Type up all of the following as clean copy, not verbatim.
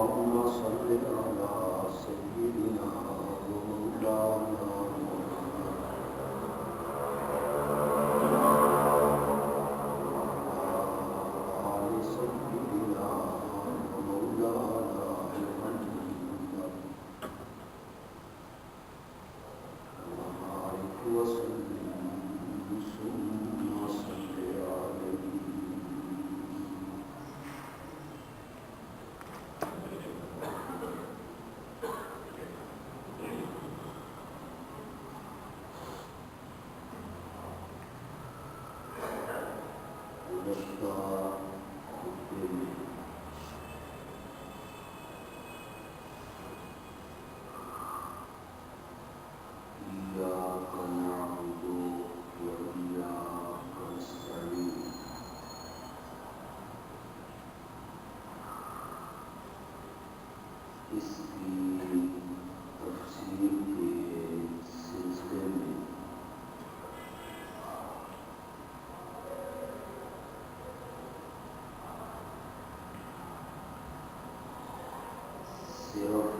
اللهم صل على سيدنا ومولانا آل سيدنا ومولانا محمد وبارك وسلم ثم صل عليه. اس کی تفسیر کے سلسلے میں صرف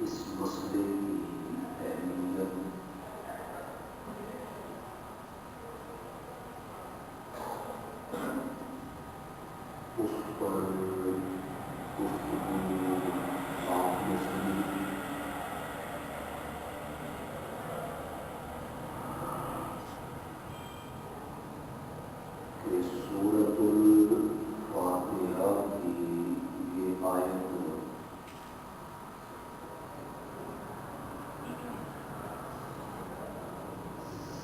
اس مسئلے کی اہمیت اس پر گفتگو آپ نے سنی کہ سورۃ الفاتحہ کی یہ آیت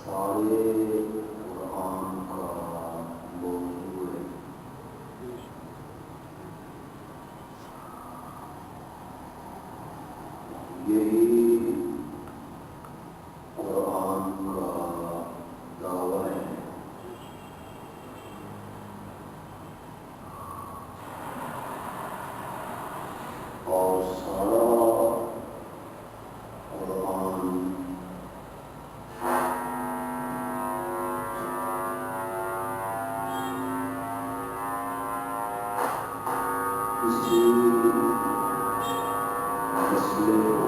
سارے قرآن کا موضوع ہے. یہی قرآن کا دعویٰ ہے. اور سارا قرآن اسی مسئلے کو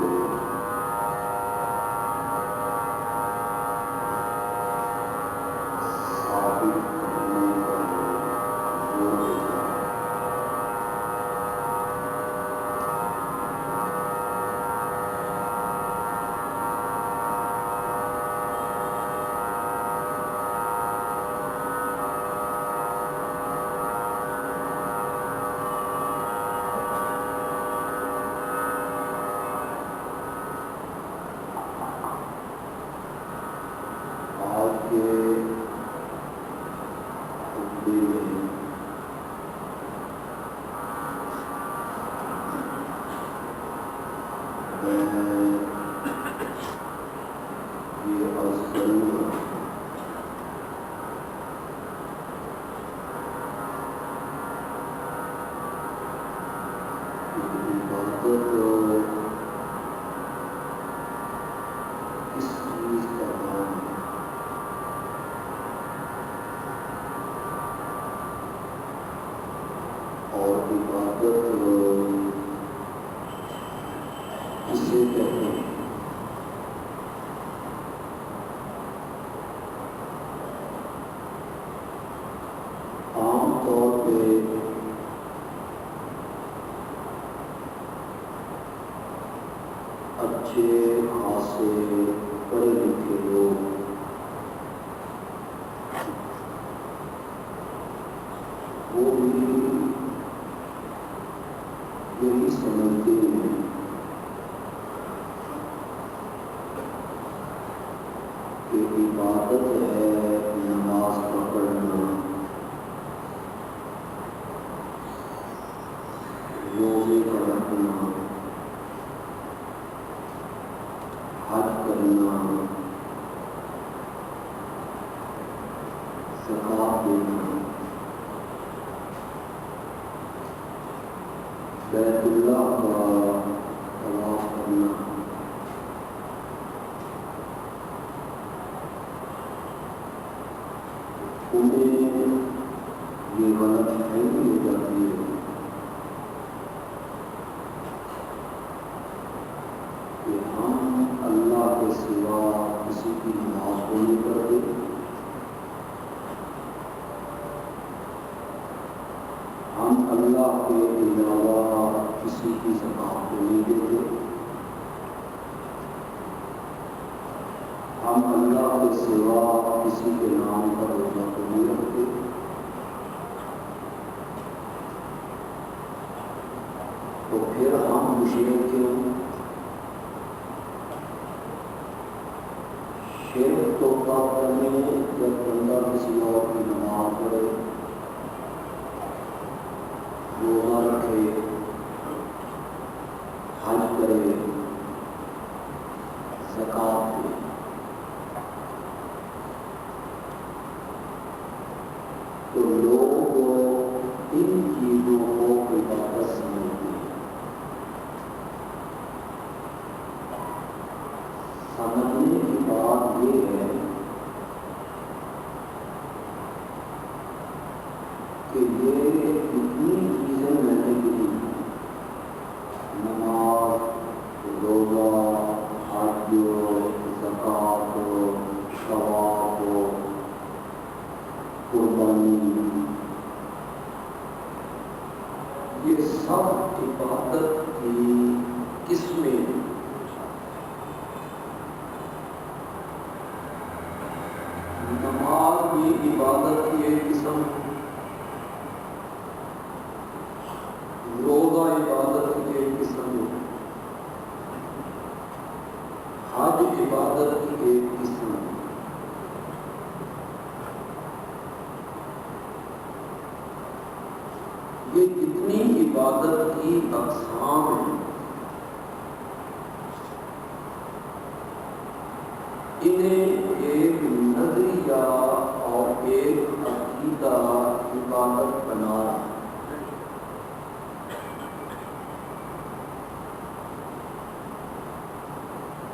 ثابت کرنے پر زور دیتا ہے. آج کے خطبے میں میں یہ عرض کروں گا کہ عبادت کس چیز کا نام ہے. اور عبادت کسے کہتے ہیں. عام طور پہ اچھے خاصے پڑھے لکھے لوگ وہ بھی یہی سمجھتے ہیں کہ عبادت ہے نماز پڑھنا، روزے رکھنا، حج کرنا، زکوٰۃ دینا، بیت اللہ کا طواف کرنا. انہیں یہ غلط فہمی ہو جاتی ہے کہ ہم اللہ کے سوا کسی کی نماز کو نہیں پڑھتے، ہم اللہ کے علاوہ کسی کی زکات کو نہیں دیتے، ہم اللہ کے سوا کسی کے نام پر روزہ کو نہیں رکھتے، تو پھر ہم مشرک کیوں؟ شرک تو بات کرنے جب بندہ کسی اور کی نماز پڑھے، روزہ رکھے، حج کرے، زکات دے، تو لوگ ان چیزوں کو عبادت سمجھتے ہیں۔ سمجھنے کی بات یہ ہے کہ یہ اتنی چیزیں میں نے کی، نماز، روزہ، حج، زکات، طواف، قربانی، یہ سب عبادت کی قسمیں، نماز بھی عبادت کی ایک قسم، روزہ عبادت کی ایک قسم، حج عبادت کی ایک قسم، یہ جتنی عبادت کی اقسام ہیں انہیں ایک نظریہ اور ایک عقیدہ عبادت بنا رہا ہے۔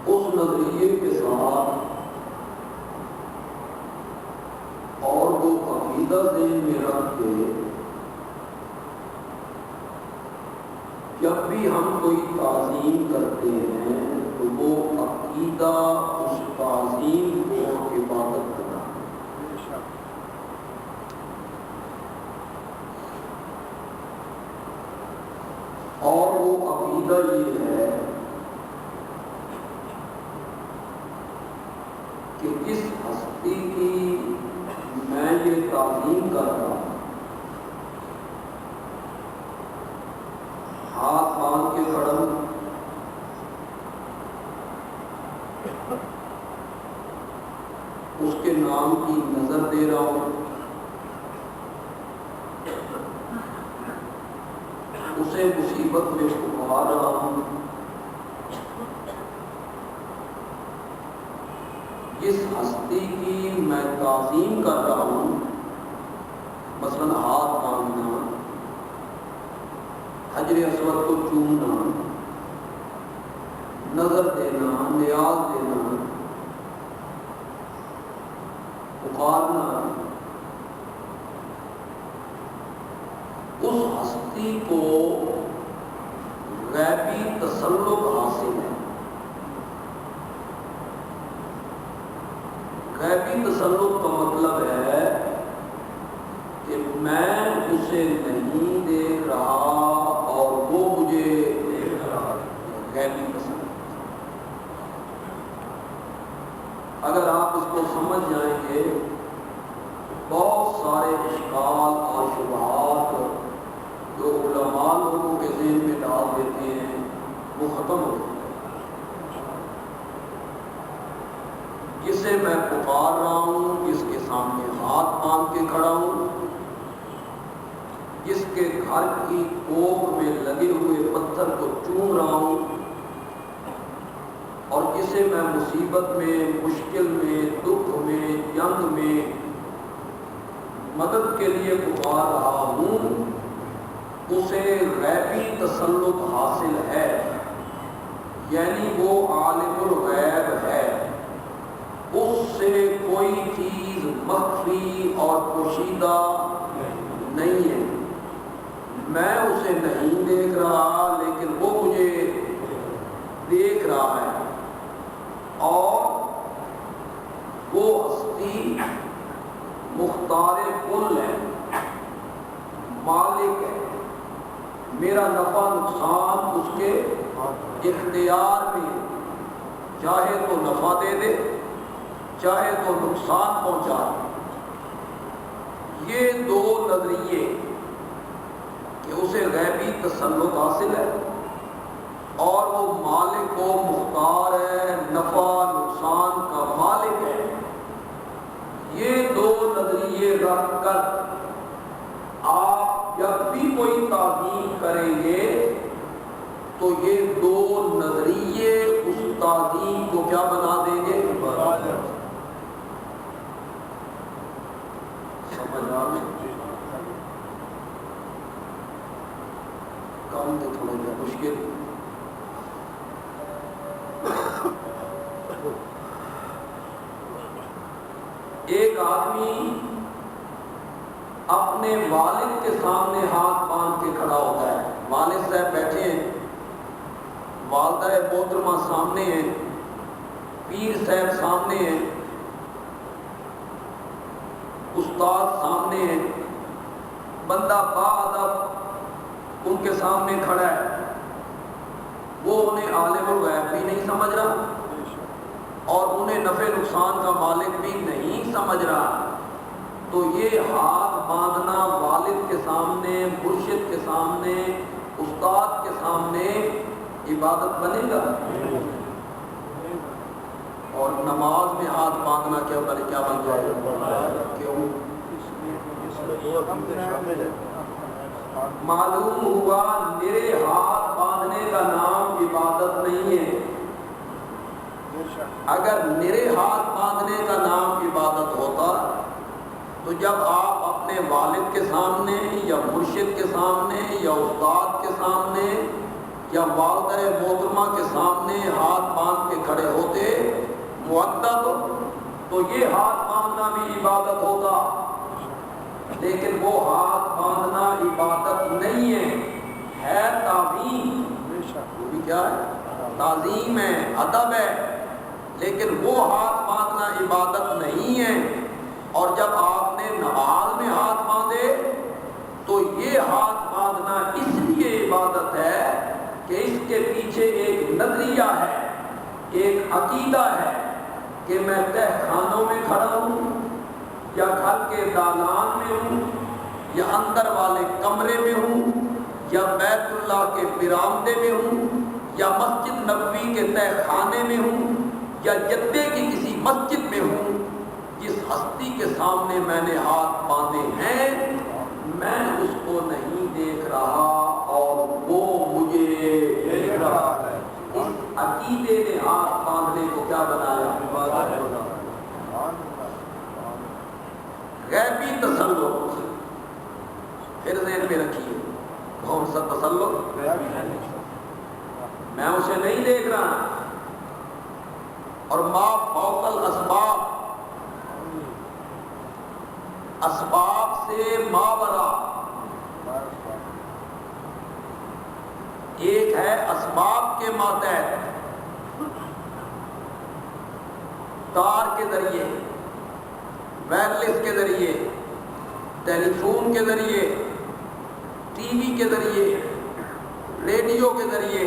اس نظریے کے ساتھ اور وہ عقیدہ ذہن میں رکھ کے جب بھی ہم کوئی تعظیم کرتے ہیں تو وہ عقیدہ اس تعظیم کو عبادت بنا ہے۔ اور وہ عقیدہ یہ ہے کہ جس ہستی کی میں یہ تعظیم کر رہا ہوں، ہاتھ باندھ کے کھڑا ہوں، اس کے نام کی نظر دے رہا ہوں، اسے مصیبت میں پکار رہا ہوں، جس ہستی کی میں تعظیم کر رہا ہوں، مثلاً ہاتھ باندھنا، حجر اسود کو چومنا، نظر دینا، نیاز دینا، پکارنا، اس ہستی کو غیبی تسلط حاصل ہے۔ غیبی تسلط کا مطلب ہے کہ میں اسے نہیں دیکھ رہا اور وہ مجھے دیکھ رہا ہے، غیبی تسلط۔ اگر آپ اس کو سمجھ جائیں گے بہت سارے اشکال اور شبہات جو علماء لوگوں کے ذہن میں ڈال دیتے ہیں وہ ختم ہو جائے۔ جسے میں پکار رہا ہوں، جس کے سامنے ہاتھ باندھ کے کھڑا ہوں، جس کے گھر کی کوکھ میں لگے ہوئے پتھر کو چوم رہا ہوں، اور جسے میں مصیبت میں، مشکل میں، دکھ میں، جنگ میں مدد کے لیے پکار رہا ہوں، اسے غیبی تسلط حاصل ہے، یعنی وہ عالم الغیب ہے، اس سے کوئی چیز مخفی اور پوشیدہ نہیں ہے، میں اسے نہیں دیکھ رہا لیکن وہ مجھے دیکھ رہا ہے، اور وہ ہستی مختار کل ہے، مالک ہے، میرا نفع نقصان اس کے اختیار میں، چاہے تو نفع دے دے چاہے تو نقصان پہنچا دے۔ یہ دو نظریے کہ اسے غیبی تسلط حاصل ہے اور وہ مالک و مختار ہے، نفع نقصان کا مالک ہے، یہ دو نظریے رکھ کر آپ جب بھی کوئی تعظیم کریں گے تو یہ دو نظریے اس تعظیم کو کیا بنا دیں گے؟ سمجھ آ رہی؟ کام تو تھوڑا جا مشکل، ایک آدمی اپنے والد کے سامنے ہاتھ باندھ کے کھڑا ہوتا ہے، والد صاحب بیٹھے ہیں، والدہ محترمہ سامنے ہیں، پیر صاحب سامنے ہیں، استاد سامنے ہیں، بندہ باادب ان کے سامنے کھڑا ہے، وہ انہیں عالم الغیب بھی نہیں سمجھ رہا اور انہیں نفع نقصان کا مالک بھی نہیں سمجھ رہا، تو یہ ہاتھ باندھنا والد کے سامنے، مرشد کے سامنے، استاد کے سامنے عبادت بنے گا؟ اور نماز میں ہاتھ باندھنا کیا بن جائے گا؟ کیوں؟ معلوم ہوا میرے ہاتھ باندھنے کا نام عبادت نہیں ہے۔ اگر میرے ہاتھ باندھنے کا نام عبادت ہوتا تو جب آپ اپنے والد کے سامنے یا مرشد کے سامنے یا استاد کے سامنے یا والدہ محترمہ کے سامنے ہاتھ باندھ کے کھڑے ہوتے مؤدب، تو یہ ہاتھ باندھنا بھی عبادت ہوتا، لیکن وہ ہاتھ باندھنا عبادت نہیں ہے تعظیم، وہ بھی کیا ہے؟ تعظیم ہے، ادب ہے، لیکن وہ ہاتھ باندھنا عبادت نہیں ہے۔ اور جب آپ نے نماز میں ہاتھ باندھے تو یہ ہاتھ باندھنا اس لیے عبادت ہے کہ اس کے پیچھے ایک نظریہ ہے، ایک عقیدہ ہے کہ میں تہ خانوں میں کھڑا ہوں یا گھر کے دالان میں ہوں یا اندر والے کمرے میں ہوں یا بیت اللہ کے برآمدے میں ہوں یا مسجد نبوی کے تہ خانے میں ہوں یا جدے کی کسی مسجد میں ہوں، جس ہستی کے سامنے میں نے ہاتھ باندھے ہیں میں اس کو نہیں دیکھ رہا اور وہ مجھے دیکھ رہا ہے۔ اس عقیدے نے ہاتھ باندھنے کو کیا بنایا؟ غیبی تسلط، پھر ذہن میں رکھیے کون سا تسلط؟ میں اسے نہیں دیکھ رہا، اور ما فوق الاسباب، اسباب سے ماورا، ایک ہے اسباب کے ماتحت، تار کے ذریعے، وائرلیس کے ذریعے، ٹیلی فون کے ذریعے، ٹی وی کے ذریعے، ریڈیو کے ذریعے،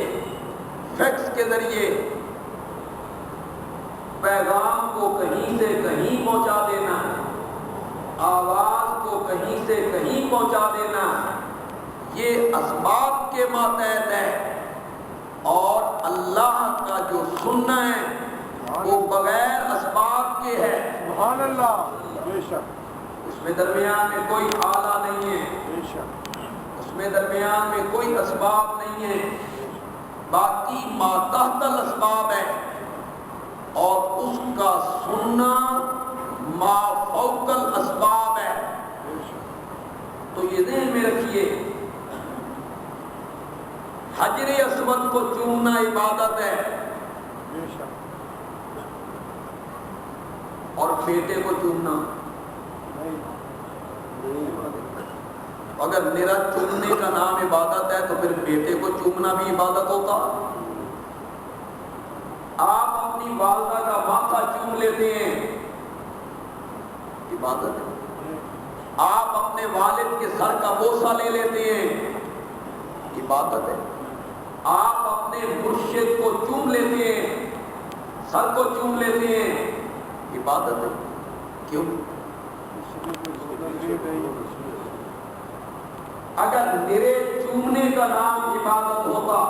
فیکس کے ذریعے پیغام کو کہیں سے کہیں پہنچا دینا، آواز کو کہیں سے کہیں پہنچا دینا، یہ اسباب کے ماتحت ہے۔ اور اللہ کا جو سننا ہے وہ بغیر اسباب کے ہے، سبحان اللہ، بے شک اس میں درمیان میں کوئی آلہ نہیں ہے، بے شک اس میں درمیان میں کوئی اسباب نہیں ہے، باقی ما تحت الاسباب ہے، اور اس کا سننا ما فوق الاسباب ہے۔ تو یہ ذہن میں رکھیے، حجر اسود کو چومنا عبادت ہے، اور بیٹے کو چومنا اگر میرا چومنے کا نام عبادت ہے تو پھر بیٹے کو چومنا بھی عبادت ہوتا؟ آپ اپنی والدہ کا ماتھا چوم لیتے ہیں، عبادت ہے۔ آپ اپنے والد کے سر کا بوسہ لے لیتے ہیں، عبادت ہے۔ آپ اپنے مرشد کو چوم لیتے ہیں، سر کو چوم لیتے ہیں، عبادت ہے۔ کیوں؟ اگر میرے چومنے کا نام عبادت ہوتا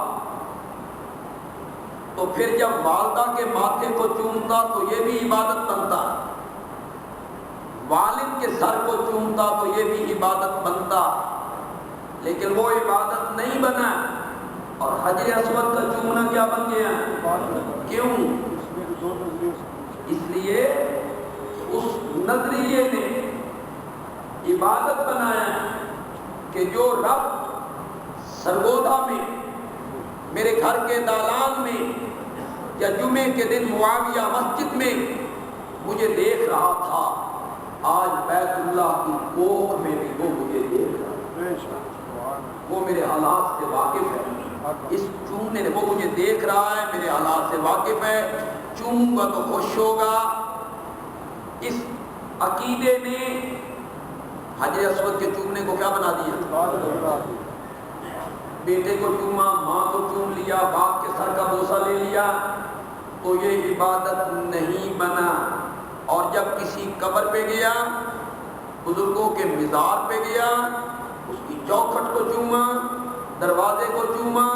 تو پھر جب والدہ کے ماتھے کو چومتا تو یہ بھی عبادت بنتا، والد کے سر کو چومتا تو یہ بھی عبادت بنتا، لیکن وہ عبادت نہیں بنا اور حجر اسود کا چومنا کیا بن گیا؟ کیوں؟ اس لیے اس نظریے نے عبادت بنایا کہ جو رب سرگودا میں، میرے گھر کے دالان میں، یا جمعے کے دن معاویہ مسجد میں مجھے دیکھ رہا تھا، آج بیت اللہ کی کوکھ میں بھی وہ مجھے دیکھ رہا ہے، وہ میرے حالات سے واقف ہے۔ اس چومنے نے، وہ مجھے دیکھ رہا ہے، میرے حالات سے واقف ہے، چوموں گا تو خوش ہوگا۔ اس عقیدے نے حجر اسود کے چومنے کو کیا بنا دیا؟ بیٹے کو چوما، ماں کو چوم لیا، باپ کے سر کا بوسہ لے لیا، تو یہ عبادت نہیں بنا۔ اور جب کسی قبر پہ گیا، بزرگوں کے مزار پہ گیا، اس کی چوکھٹ کو چوما، دروازے کو چوما،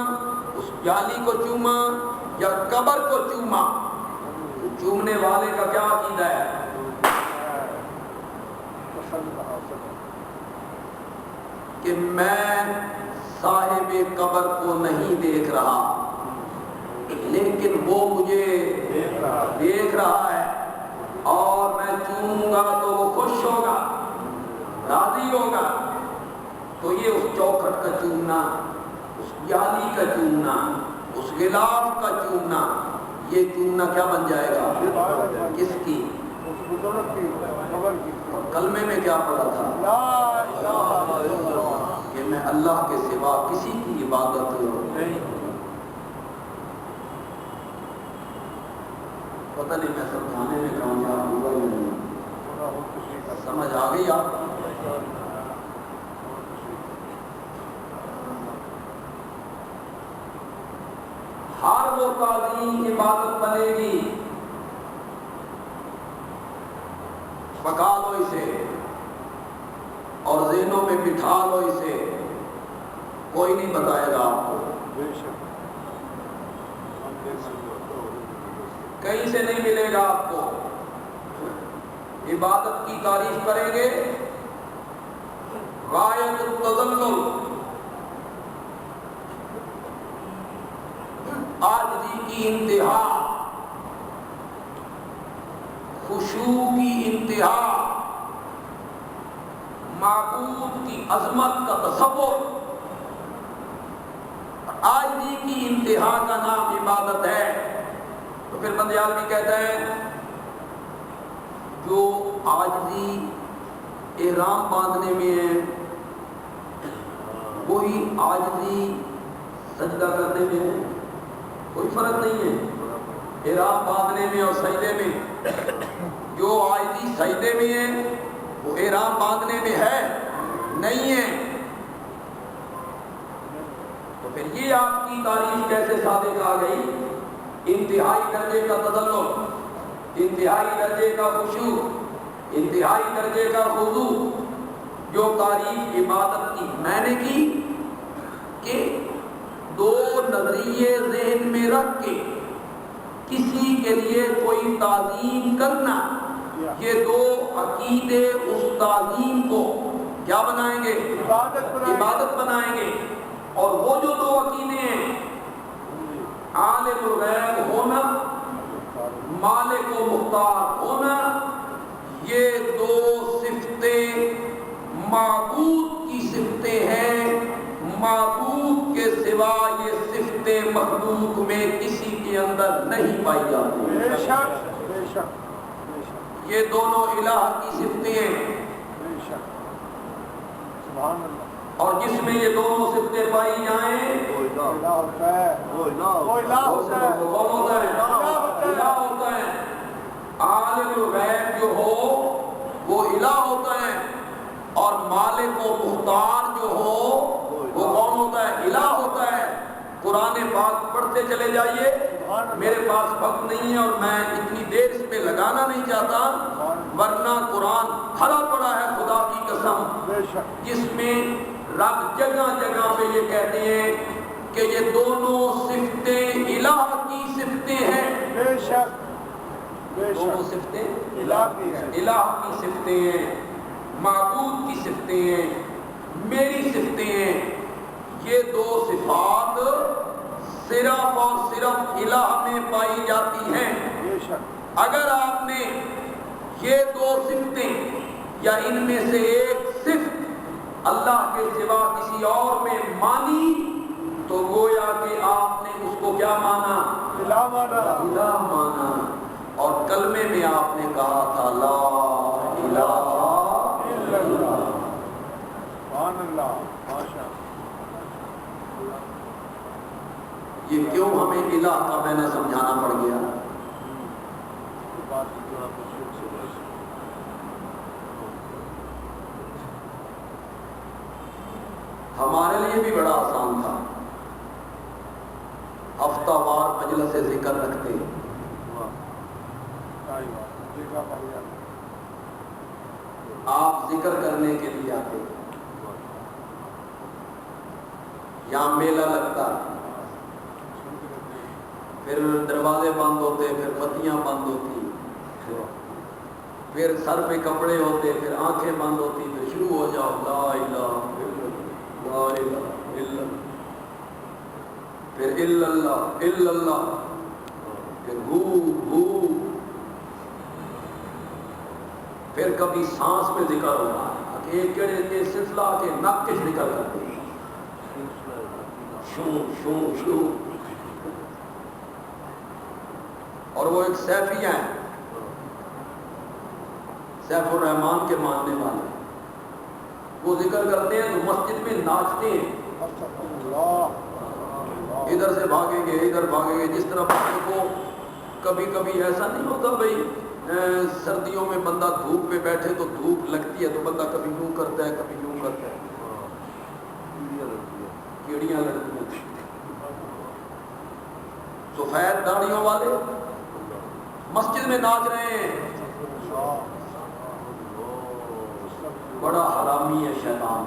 اس جالی کو چوما یا قبر کو چوما، تو چومنے والے کا کیا عقیدہ ہے؟ کہ میں صاحب قبر کو نہیں دیکھ رہا، لیکن وہ مجھے دیکھ رہا ہے، اور میں چوموں گا تو وہ خوش ہوگا، راضی ہوگا۔ تو یہ اس چوکھٹ کا چومنا، اس جالی کا چومنا، اس غلاف کا چومنا، یہ چومنا کیا بن جائے گا؟ کس کی؟ کلمے میں کیا پڑھا تھا؟ کہ میں اللہ کے سوا کسی کی عبادت نہیں۔ پتہ نہیں میں سمجھانے میں کامیاب ہوا یا نہیں، سمجھ آ گئی آپ؟ ہر وہ تعظیم عبادت بنے گی، پکا لو اسے اور ذہنوں میں بٹھا لو اسے، کوئی نہیں بتائے گا آپ کو، کہیں سے نہیں ملے گا آپ کو۔ عبادت کی تعریف کریں گے، غایت التذلل، عاجزی کی انتہا، خشوع کی انتہا، معبود کی عظمت کا تصور، عاجزی کی انتہا کا نام عبادت ہے۔ تو پھر بندیال بھی کہتا ہے جو عاجزی احرام باندھنے میں ہے وہی عاجزی سجدہ کرنے میں ہے، کوئی فرق نہیں ہے احرام باندھنے میں اور سجدے میں۔ جو عاجزی سجدے میں ہے وہ احرام باندھنے میں ہے نہیں ہے۔ تو پھر یہ آپ کی تعریف کیسے صادق آ گئی؟ انتہائی درجے کا تذلل، انتہائی درجے کا خشوع، انتہائی درجے کا خضوع۔ جو تعریف عبادت کی میں نے کی کہ دو نظریے ذہن میں رکھ کے کسی کے لیے کوئی تعظیم کرنا، یہ دو عقیدے اس تعظیم کو کیا بنائیں گے؟ عبادت بنائیں گے۔ اور وہ جو دو عقیدے ہیں، عالم الغیب ہونا، مالک و مختار ہونا، یہ دو صفتیں معبود کی صفتیں ہیں، معبود کے سوا یہ صفتیں مخلوق میں کسی کے اندر نہیں پائی جاتی۔ بے شک بے شک، یہ دونوں الہ کی صفتیں ہیں۔ سبحان اللہ۔ اور جس میں یہ دونوں صفتیں پائی جائیں الہ ہوتا ہے، وہ الہ ہوتا ہے، کون ہوتا ہے؟ الہ ہوتا ہے۔ عالم الغیب جو ہو وہ الہ ہوتا ہے، اور مالک و مختار جو ہو وہ کون ہوتا ہے؟ الہ ہوتا ہے۔ قرآن پاک پڑھتے چلے جائیے، میرے پاس وقت نہیں ہے اور میں اتنی دیر اس پہ لگانا نہیں چاہتا، ورنہ قرآن بھرا پڑا ہے خدا کی قسم، جس میں رب جگہ جگہ پہ یہ کہتے ہیں کہ یہ دونوں صفتیں الہ کی صفتیں ہیں۔ بے شک دونوں صفتیں الہ کی ہیں، الہ کی صفتیں ہیں، معبود کی صفتیں ہیں، میری صفتیں ہیں۔ یہ دو صفات صرف اور صرف الہ میں پائی جاتی ہیں۔ بے شک اگر آپ نے یہ دو صفتیں یا ان میں سے ایک صفت اللہ کے سوا کسی اور میں مانی تو گویا کہ آپ نے اس کو کیا مانا؟ الہ مانا، الہ مانا۔ اور کلمے میں آپ نے کہا تھا لا الہ الا اللہ، سبحان اللہ، ماشاء یہ کیوں ہمیں الہ کا معنی سمجھانا پڑ گیا؟ ہمارے لیے بھی بڑا آسان تھا، ہفتہ وار مجلس ذکر رکھتے، آپ ذکر کرنے کے لیے آتے، یہاں میلہ لگتا، پھر دروازے بند ہوتے، پھر بتیاں بند ہوتی، پھر سر پہ کپڑے ہوتے، پھر آنکھیں بند ہوتی، پھر شروع ہو جاؤ لا الہ الا اللہ، لا الہ الا اللہ، پھر الا اللہ الا اللہ، پھر ہو، پھر کبھی سانس میں ذکر ہوگا کہ ایک کڑے کے سلسلہ کے نقش نکل کرتے ہیں، شو شو شو، اور وہ ایک سیفی ہیں، سیف الرحمان کے ماننے والے، وہ ذکر کرتے ہیں تو مسجد میں ناچتے ہیں، ادھر سے بھاگیں گے ادھر بھاگیں گے، جس طرح بچوں کو کبھی کبھی ایسا نہیں ہوتا بھائی سردیوں میں بندہ دھوپ پہ بیٹھے تو دھوپ لگتی ہے تو بندہ کبھی یوں کرتا ہے کبھی یوں کرتا ہے، کیڑیاں لگتی ہیں، سفید داڑھیوں والے مسجد میں ناچ رہے ہیں، بڑا حرامی ہے شیطان،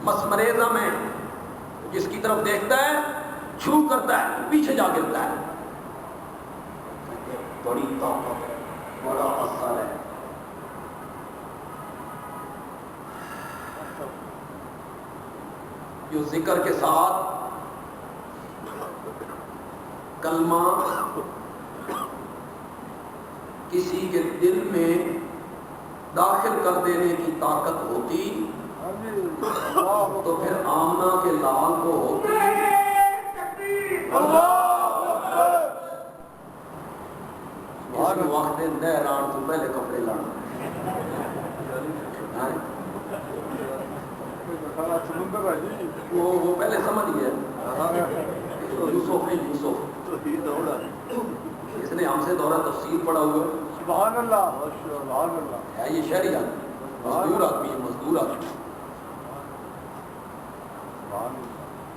مسمریزہ میں جس کی طرف دیکھتا ہے شروع کرتا ہے پیچھے جا گرتا ہے، بڑی طاقت ہے، بڑا اثر ہے۔ جو ذکر کے ساتھ کلمہ کسی کے دل میں داخل کر دینے کی طاقت ہوتی تو پھر آمنہ کے لال کو ہوتی، اس وقت نہران تو پہلے کپڑے لانا، وہ پہلے سمجھ گیا، یوسف ہے یوسف، اس نے ہم سے دورہ تفسیر پڑھا ہوا، سبحان اللہ، سبحان اللہ، ہے یہ شہری آدمی، مزدور آدمی ہے، مزدور آدمی،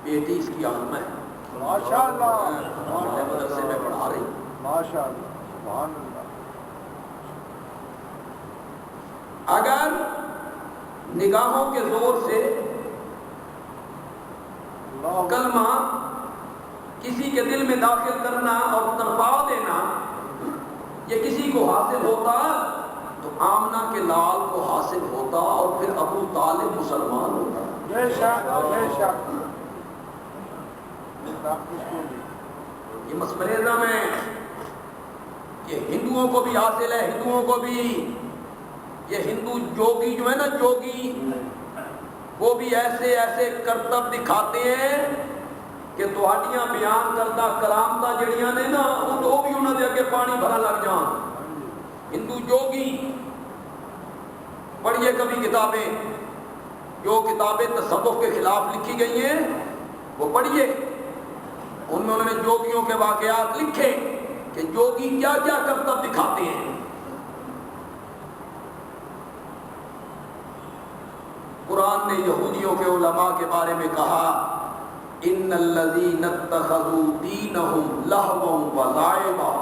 بیٹی اس کی عالمہ ہے، ماشاء اللہ، مدرسے میں پڑھا رہی، ماشاء اللہ، سبحان اللہ۔ اگر نگاہوں کے زور سے کلمہ کسی کے دل میں داخل کرنا اور تڑپا دینا یہ کسی کو حاصل ہوتا تو آمنہ کے لال کو حاصل ہوتا اور پھر ابو طالب مسلمان ہوتا۔ بے شک بے شک، یہ مسمریزہ میں یہ ہندوؤں کو بھی حاصل ہے، ہندوؤں کو بھی، یہ ہندو جوگی جو ہے نا جوگی، وہ بھی ایسے ایسے کرتب دکھاتے ہیں کہ تہاڈیاں بیان کردہ کرامتاں جڑیاں نے نا وہ بھی انہوں نے اگے پانی بھرا لگ جان، ہندو جوگی پڑھیے کبھی کتابیں جو کتابیں تصوف کے خلاف لکھی گئی ہیں وہ پڑھیے، ان میں انہوں نے جوگیوں کے واقعات لکھے کہ جوگی کیا کیا کرتب دکھاتے ہیں۔ قرآن نے یہودیوں کے علماء کے بارے میں کہا ان الذین اتخذوا دینہم لہوا ولعبا،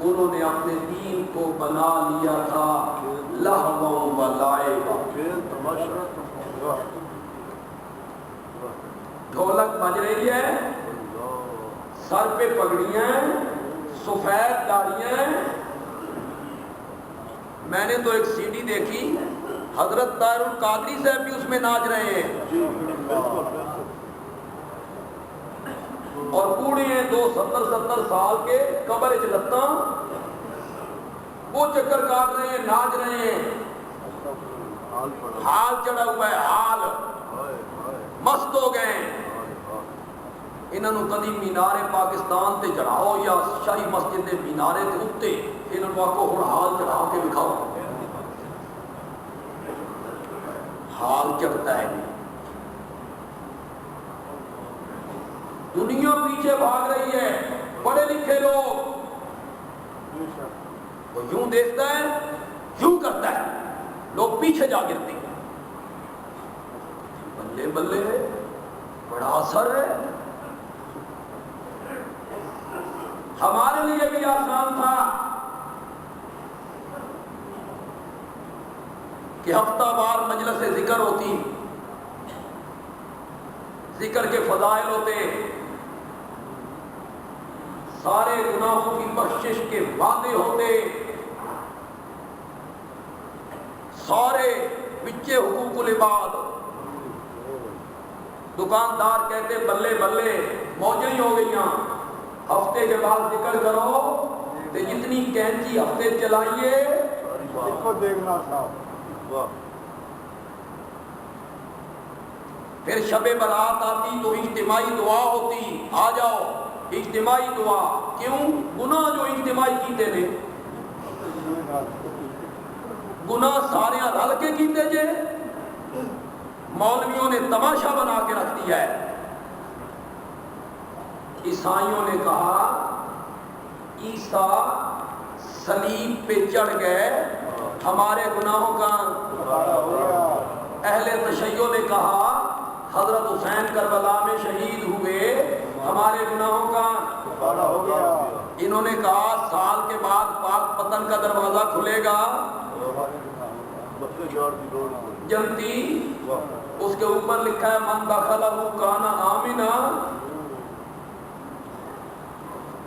انہوں نے اپنے دین کو بنا لیا تھا لہوا ولعبا۔ ڈھولک بج رہی ہے، سر پہ پگڑیاں، سفید داڑیاں۔ میں نے تو ایک سی ڈی دیکھی، حضرت طاہر القادری صاحب بھی اس میں ناچ رہے ہیں، اور بوڑھے ہیں 70 سال کے، قبر لتاں، وہ چکر کاٹ رہے ہیں، ناچ رہے ہیں، حال چڑھا ہوا ہے، حال مست ہو گئے ہیں۔ انہوں نے کدی مینار پاکستان تے چڑھاؤ یا شاہی مسجد دے مینارے تے اتے، انہوں کو ہر حال چڑھا کے دکھاؤ، حال چڑھتا ہے۔ دنیا پیچھے بھاگ رہی ہے، پڑھے لکھے لوگ، وہ یوں دیکھتا ہے یوں کرتا ہے، لوگ پیچھے جا گرتے ہیں۔ بلے بلے بڑا اثر ہے۔ ہمارے لیے بھی آسان تھا کہ ہفتہ وار مجلس ذکر ہوتی، ذکر کے فضائل ہوتے، سارے گناہوں کی بخشش کے وعدے ہوتے، سارے بچے حقوق العباد۔ دکاندار کہتے بلے بلے موجیں ہی ہو گئیاں، ہفتے کے بعد ذکر کرو تو جتنی کینچی ہفتے چلائیے دیکھنا تھا۔ پھر شب برات آتی تو اجتماعی دعا ہوتی، آ جاؤ اجتماعی دعا، کیوں؟ گناہ جو اجتماعی کیتے نے، گناہ سارے رل کے کیتے جے، مولویوں نے تماشا بنا کے رکھ دیا ہے۔ عیسائیوں نے کہا عیسیٰ صلیب پہ چڑھ گئے، ہمارے گناہوں کا۔ اہل تشیع نے کہا حضرت حسین کربلا میں شہید ہوئے، ہمارے گناہوں کا۔ انہوں نے کہا سال کے بعد پاک پتن کا دروازہ کھلے گا، جنتی اس کے اوپر لکھا ہے من دخلہ کان آمنا۔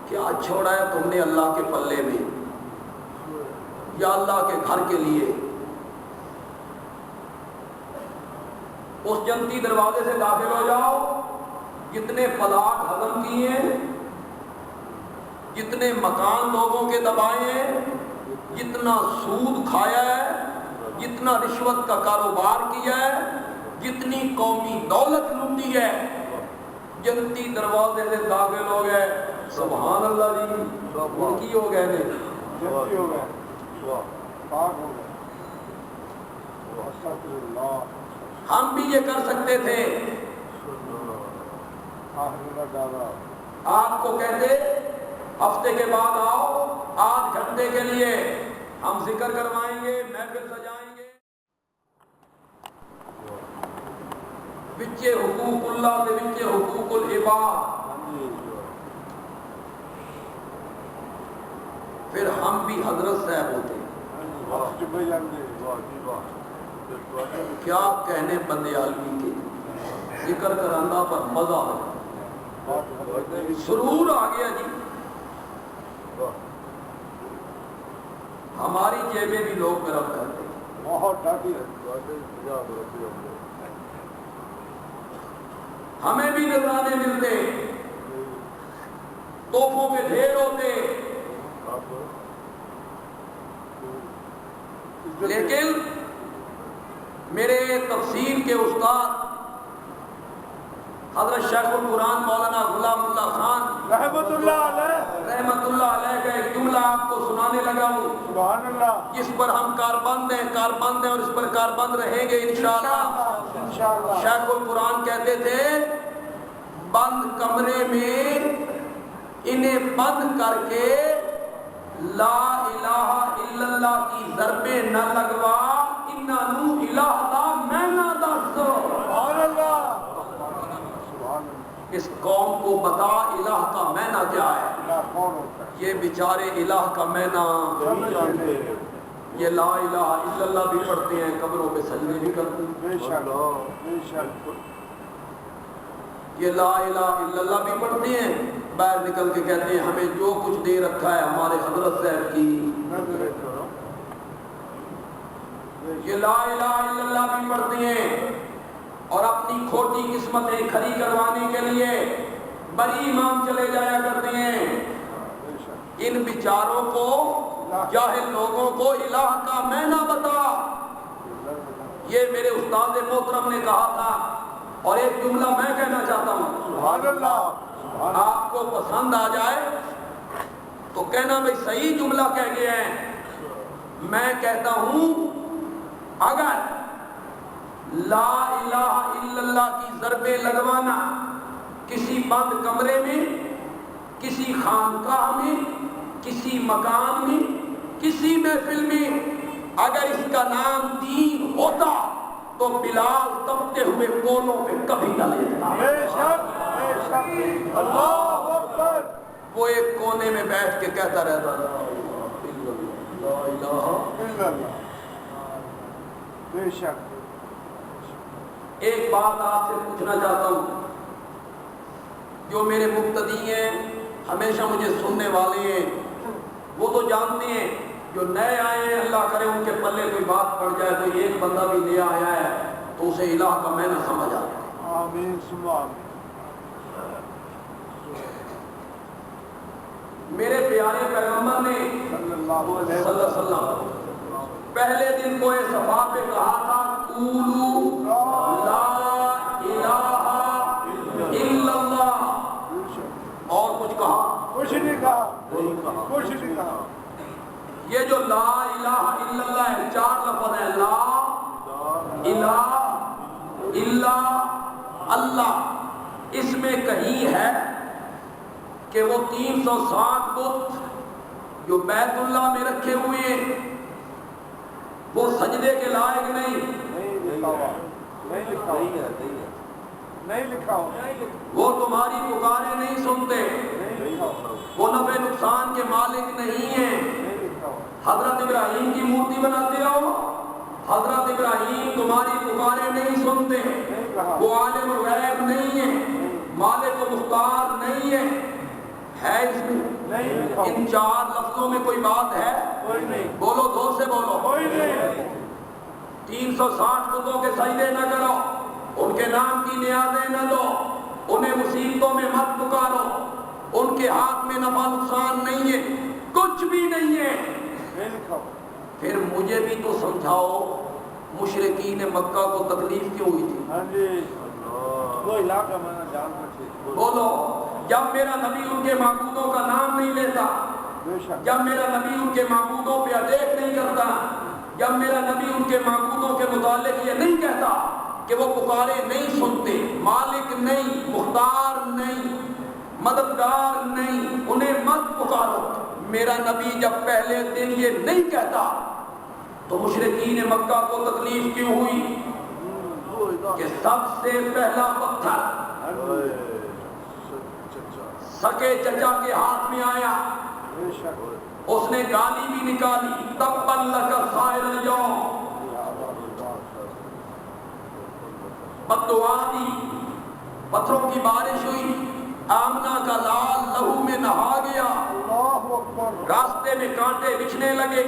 کیا چھوڑا ہے تم نے اللہ کے پلے میں یا اللہ کے گھر کے لیے؟ اس جنتی دروازے سے داخل ہو جاؤ، جتنے پلاٹ ہضم کیے، جتنے مکان لوگوں کے دبائے ہیں، جتنا سود کھایا ہے، جتنا رشوت کا کاروبار کیا ہے، جتنی قومی دولت لوٹی ہے، جنتی دروازے سے داخل ہو گئے۔ سبحان اللہ جی، ان کی ہو گئے جنتی ہو گئے، پاک ہو گئے۔ ہم بھی یہ کر سکتے تھے۔ آپ کو کہتے ہفتے کے بعد آؤ، 8 گھنٹے کے لیے ہم ذکر کروائیں گے، محفل سجائیں گے، بچے حقوق اللہ کے بچے حقوق العباد۔ پھر ہم بھی حضرت صاحب ہوتے۔ کیا کہنے بندے عالمی کے، ذکر کرانا پر مزہ آ گیا، سرور آ گیا جی۔ ہماری جیبیں بھی لوگ گرم کرتے، بہت ڈاٹی ہے، ہمیں بھی نذرانے ملتے، تحفوں کے ڈھیر ہوتے، لیکن میرے تفسیر کے استاد حضرت شیخ القرآن مولانا غلام اللہ خان رحمت اللہ علیہ رحمت اللہ علیہ کا ایک جملہ آپ کو سنانے لگا ہوں، سبحان اللہ، جس پر ہم کاربند ہیں اور اس پر کاربند رہیں گے انشاءاللہ۔ انشاءاللہ۔ شیخ القرآن کہتے تھے بند کمرے میں انہیں بند کر کے لا الہ الا اللہ کی ضربیں نہ لگوا، انہوں الہ دا میں نہ دس۔ سبحان اللہ، اس قوم کو بتا الہ کا معنی کیا ہے۔ اللہ کون ہوتا ہے؟ یہ بیچارے الہ کا معنی نہیں جانتے۔ یہ لا الہ الا اللہ بھی پڑھتے ہیں، قبروں پہ سجدے بھی کرتے ہیں، بے شک بے شک، یہ لا الہ الا اللہ بھی پڑھتے ہیں، باہر نکل کے کہتے ہیں ہمیں جو کچھ دے رکھا ہے ہمارے حضرت صاحب کی، نظر کرو، یہ لا الہ الا اللہ بھی پڑھتے ہیں اور اپنی کھوٹی قسمتیں کھری کروانے کے لیے بڑی امام چلے جایا کرتے ہیں۔ بے شک، ان بیچاروں کو، جاہل لوگوں کو الہ کا معنی بتا۔ یہ میرے استاد محترم نے کہا تھا، اور ایک جملہ میں کہنا چاہتا ہوں، سبحان اللہ، سبحان اللہ، آپ کو پسند آ جائے تو کہنا بھئی صحیح جملہ کہہ گیا ہے۔ میں کہتا ہوں اگر لا الہ الا اللہ کی ضربیں لگوانا کسی بند کمرے میں، کسی خانقاہ میں، کسی مکان میں، کسی محفل میں، اگر اس کا نام دین ہوتا تو بلال تپتے ہوئے کونوں پہ کبھی نہ لیتا۔ بے شک، اللہ اکبر، وہ ایک کونے میں بیٹھ کے کہتا رہتا لا الہ الا اللہ، بے شک، ایک بات آپ سے پوچھنا چاہتا ہوں، جو میرے مقتدی ہیں، ہمیشہ مجھے سننے والے ہیں، وہ تو جانتے ہیں، جو نئے آئے ہیں اللہ کرے ان کے پلے کوئی بات پڑ جائے تو ایک بندہ بھی نیا آیا ہے تو اسے الہ کا معنی سمجھ آتا ہے۔ آمین ثم آمین، میرے پیارے پیغمبر نے صلی اللہ صلی علیہ اللہ علیہ وسلم پہلے دن کوہ صفا پہ کہا تھا قولوا لا الہ الا اللہ، بے شک، اور کچھ کہا؟ کچھ نہیں کہا، کچھ نہیں کہا، یہ جو لا الہ الا اللہ ہے، چار لفظ ہیں، لا الہ الا اللہ، اس میں کہیں ہے کہ وہ 360 بت جو بیت اللہ میں رکھے ہوئے ہیں وہ سجدے کے لائق نہیں، نہیں لکھا ہوا، نہیں لکھا ہوا، نہیں لکھا ہوا، وہ تمہاری پکاریں نہیں سنتے، نہیں لکھا ہوا، وہ نفع نقصان کے مالک نہیں ہیں۔ نہیں لکھا ہوا، حضرت ابراہیم کی مورتی بناتے ہو، حضرت ابراہیم تمہاری پکاریں نہیں سنتے، نہیں کہا، وہ عالم الغیب نہیں ہے، مالک و مختار نہیں ہے، ہے اس میں نہیں لکھا ہوا، ان چار لفظوں میں کوئی بات ہے؟ کوئی نہیں، بولو زور سے بولو۔ کوئی نہیں، 360 بتوں کے سجدے نہ کرو، ان کے نام کی نیازیں نہ دو، انہیں مصیبتوں میں مت پکارو، ان کے ہاتھ میں نفع نقصان نہیں ہے، کچھ بھی نہیں ہے۔ نہیں لکھا ہوا، پھر مجھے بھی تو سمجھاؤ مشرکین مکہ کو تکلیف کیوں ہوئی تھی؟ ہاں جی، وہ علاقہ میں جاننا چاہیے، بولو، جب میرا نبی ان کے معبودوں کا نام نہیں لیتا، بے شک، جب میرا نبی ان کے معبودوں پہ دیکھ نہیں کرتا، جب میرا نبی ان کے معبودوں کے متعلق یہ نہیں کہتا کہ وہ پکارے نہیں سنتے، مالک نہیں، مختار نہیں، مددگار نہیں، انہیں مت پکارو، میرا نبی جب پہلے دن یہ نہیں کہتا تو مشرکین مکہ کو تکلیف کیوں ہوئی کہ سب سے پہلا پتھر سکے چچا کے ہاتھ میں آیا، بے شک، اس نے گالی بھی نکالی، تبًّ لک سائر اليوم، بددعا دی، پتھروں کی بارش ہوئی، آمنہ کا لال لہو میں نہا گیا، اللہ اکبر، راستے میں کانٹے بچھنے لگے،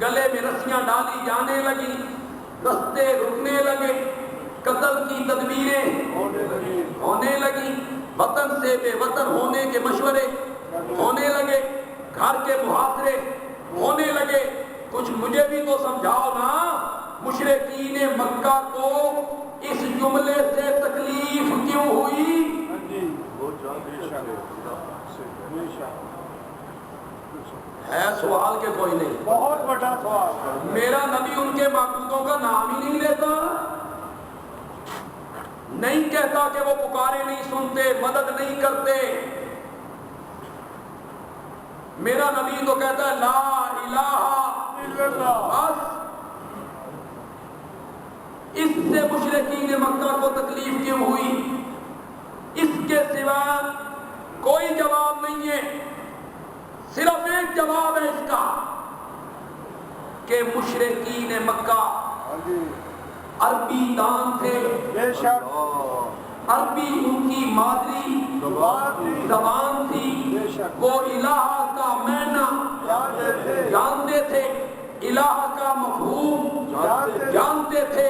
گلے میں رسیاں ڈالی جانے لگی، رستے رکنے لگے، قتل کی تدبیریں ہونے لگی، وطن سے بے وطن ہونے کے مشورے ہونے لگے، گھر کے محاصرے ہونے لگے۔ کچھ مجھے بھی تو سمجھاؤ نا، مشرکین مکہ کو اس جملے سے تکلیف کیوں ہوئی؟ ہے سوال کے کوئی نہیں؟ بہت بڑا سوال۔ میرا نبی ان کے معبودوں کا نام ہی نہیں لیتا، نہیں کہتا کہ وہ پکارے نہیں سنتے، مدد نہیں کرتے۔ میرا نبی تو کہتا ہے لا الہ الا اللہ۔ بس اس سے مشرکین مکہ کو تکلیف کیوں ہوئی؟ اس کے سوا کوئی جواب نہیں ہے، صرف ایک جواب ہے اس کا کہ مشرکین مکہ عربی دان تھے، بے شک عربی ان کی مادری زبان تھی، وہ الہ کا معنی جانتے تھے، الہ کا مفہوم جانتے تھے۔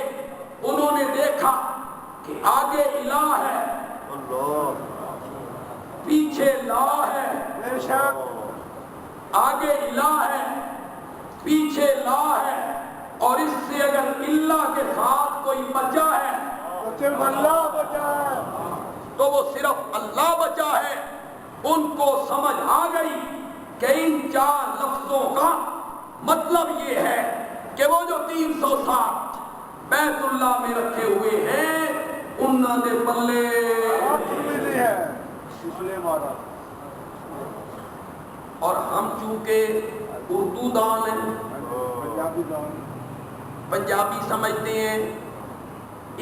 انہوں نے دیکھا کہ آگے الہ ہے، پیچھے لا ہے، بے شک آگے الہ ہے پیچھے لا ہے، اور اس سے اگر اللہ کے ساتھ کوئی بچا ہے تو صرف اللہ بچا ہے۔ تو وہ صرف اللہ بچا ہے۔ ان کو سمجھ آ گئی کہ ان 4 لفظوں کا مطلب یہ ہے کہ وہ جو 360 بیت اللہ میں رکھے ہوئے ہیں انہوں نے پلے ہے اس لیے مارا۔ اور ہم چونکہ اردو دان ہیں، پنجابی دان، پنجابی سمجھتے ہیں،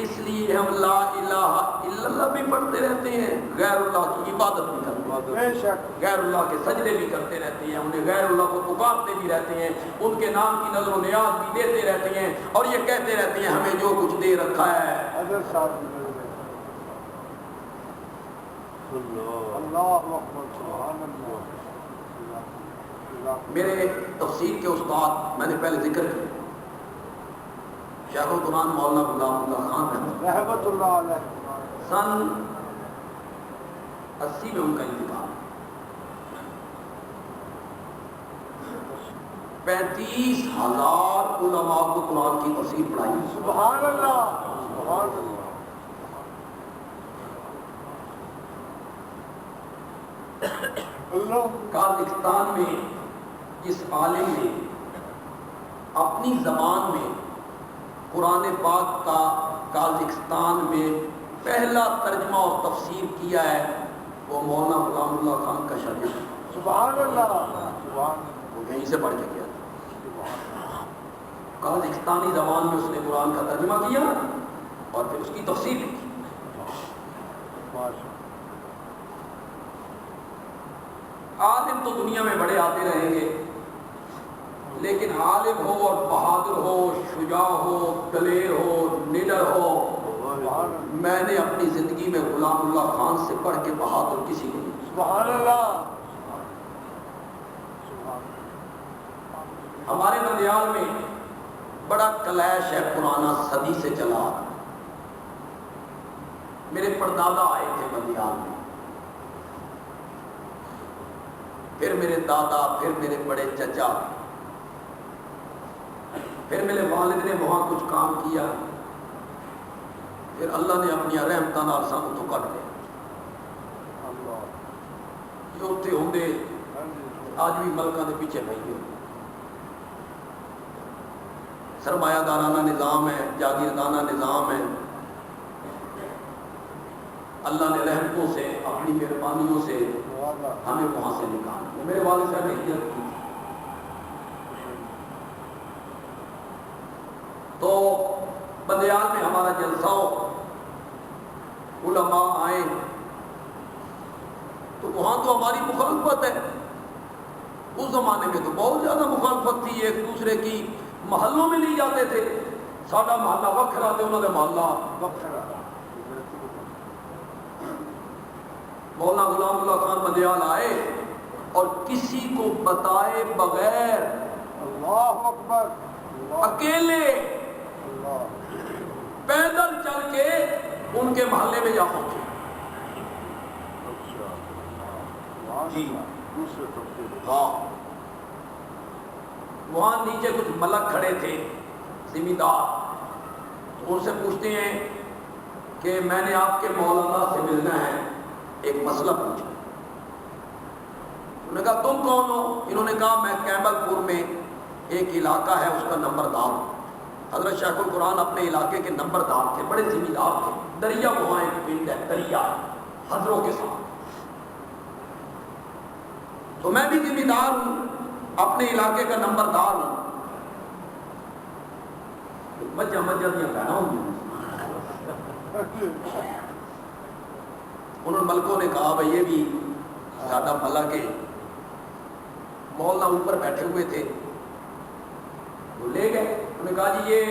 اس لیے ہم لا الہ الا اللہ بھی پڑھتے رہتے ہیں، غیر اللہ کی عبادت بھی کرتے ہیں، بے شک غیر اللہ کے سجدے بھی کرتے رہتے ہیں، انہیں غیر اللہ کو پکارتے بھی رہتے ہیں، ان کے نام کی نظر و نیاز بھی دیتے رہتے ہیں، اور یہ کہتے رہتے ہیں ہمیں جو کچھ دے رکھا ہے۔ حضرت صاحب اللہ اکبر، سبحان اللہ۔ میرے تفسیر کے استاد میں نے پہلے ذکر کیا شیخ القرآن مولانا غلام اللہ خان رحمت اللہ علیہ، سن 80 میں ان کا انتقال، 35,000 علماء کو قرآن کی تفسیر پڑھائی۔ سبحان اللہ، سبحان اللہ۔ کازکستان میں اس عالم نے اپنی زبان میں قرآن پاک کا کازکستان میں پہلا ترجمہ اور تفسیر کیا ہے، وہ مولانا غلام اللہ خان کا شاگرد، سبحان اللہ، سبحان اللہ، وہ یہیں سے پڑھ کے گیا تھا۔ کازکستانی زبان میں اس نے قرآن کا ترجمہ کیا اور پھر اس کی تفسیر کی۔ عالم تو دنیا میں بڑے آتے رہیں گے، لیکن عالم ہو اور بہادر ہو، شجاع ہو، دلیر ہو، نڈر ہو، میں نے اپنی زندگی میں غلام اللہ خان سے پڑھ کے بہادر کسی کو نہیں۔ سبحان اللہ۔ ہمارے ننیال میں بڑا کلیش ہے پرانا، صدی سے چلا۔ میرے پردادا آئے تھے ننیال میں، پھر میرے دادا، پھر میرے بڑے چچا، پھر میرے والد نے وہاں کچھ کام کیا، پھر اللہ نے اپنی رحمتاں نال سانوں تو کٹ لیا۔ یہ اتنے ہوندے آج بھی ملکاں دے پیچھے پئی ہوئے، سرمایہ دارانہ نظام ہے، جاگیردانہ نظام ہے۔ اللہ نے رحمتوں سے، اپنی مہربانیوں سے ہمیں وہاں سے نکال دیا۔ میرے والد صاحب نے ہجرت کی تو بندیال میں ہمارا جلسہ ہو، علماء آئے تو وہاں تو ہماری مخالفت ہے۔ اس زمانے میں تو بہت زیادہ مخالفت تھی، ایک دوسرے کی محلوں میں نہیں جاتے تھے، ساڈا محلہ وکھرا تے انہوں نے محلہ وکھرا۔ مولانا غلام اللہ خان بندیال آئے اور کسی کو بتائے بغیر اللہ اکبر، اکیلے اللہ، پیدل چل کے ان کے محلے میں جا پہنچے۔ جی ہاں، وہاں نیچے کچھ ملک کھڑے تھے زمیندار، ان سے پوچھتے ہیں کہ میں نے آپ کے مولانا سے ملنا ہے، ایک مسئلہ پوچھا۔ انہوں نے کہا تم کون ہو؟ انہوں نے کہا میں کیمل پور میں ایک علاقہ ہے اس کا نمبردار ہوں۔ حضرت شیخ القرآن اپنے علاقے کے نمبردار تھے، بڑے ذمہ دار تھے۔ دریا وہاں ایک پنڈ ہے، دریا حضروں کے ساتھ، تو میں بھی ذمہ دار ہوں، اپنے علاقے کا نمبردار ہوں۔ مجھا دیا کہنا ہوں۔ انہوں نے ملکوں نے کہا بھائی یہ بھی زیادہ بھلا کے مولانا اوپر بیٹھے ہوئے تھے، وہ لے گئے۔ انہوں نے کہا جی یہ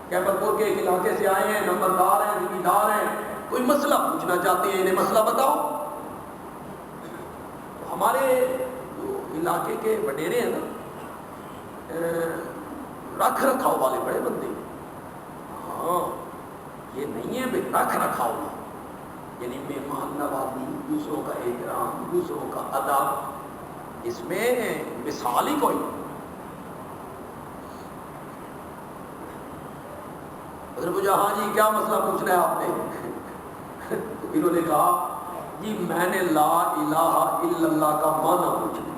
کیمل پور کے ایک علاقے سے آئے ہیں، نمبردار ہیں، ذمہ دار ہیں، کوئی مسئلہ پوچھنا چاہتے ہیں، انہیں مسئلہ بتاؤ۔ ہمارے جو علاقے کے وڈیرے ہیں نا، رکھ رکھاؤ والے بڑے بندے، ہاں یہ نہیں ہے بے رکھ رکھاؤ، یعنی مہمان نوازی، دوسروں کا احترام، دوسروں کا ادب، اس میں مثال ہی کوئی۔ حضرت پوچھا ہاں جی کیا مسئلہ پوچھنا ہے آپ نے؟ انہوں نے کہا جی میں نے لا الہ الا اللہ کا معنی پوچھنا۔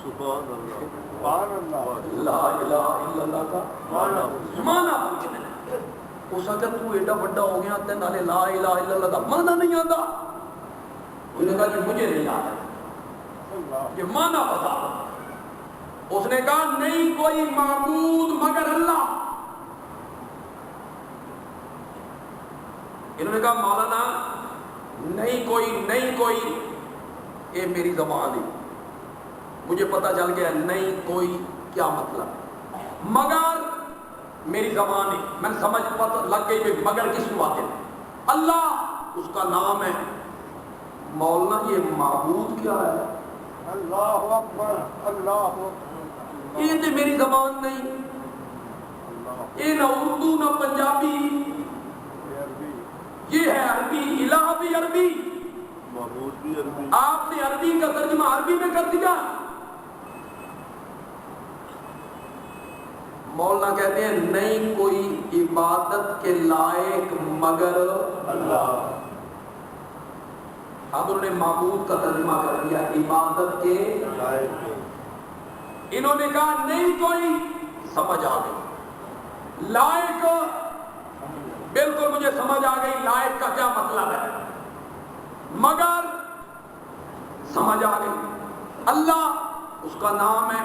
سبحان اللہ، سبحان اللہ، لا الہ الا اللہ کا معنی پوچھنا ہے۔ اس وقت تو ایڈا بڑا ہو گیا تے نالے لا الہ الا اللہ کا معنی نہیں آتا؟ انہوں نے کہا جی مجھے نہیں آتا، یہ معنی بتا۔ اس نے کہا نہیں کوئی معبود مگر اللہ۔ انہوں نے کہا مولانا نہیں کوئی، یہ میری زبان ہے، مجھے پتہ چل گیا نہیں کوئی کیا مطلب، مگر میری زبان ہے، میں سمجھ پتہ لگ گئی کہ مگر کس بات ہے، اللہ اس کا نام ہے۔ مولانا یہ معبود کیا ہے؟ اللہ اکبر، اللہ اکبر، یہ تو میری زبان نہیں، یہ نہ اردو نہ پنجابی، یہ ہے عربی، الہ بھی عربی، معبود بھی عربی۔ آپ نے عربی کا ترجمہ عربی میں کر دیا۔ مولانا کہتے ہیں نہیں کوئی عبادت کے لائق مگر اللہ۔ اب انہوں نے معبود کا ترجمہ کر دیا عبادت کے لائق۔ انہوں نے کہا نہیں کوئی، سمجھ آ گئی، لائق بالکل مجھے سمجھ آ گئی لائق کا کیا مطلب ہے، مگر سمجھ آ گئی اللہ اس کا نام ہے۔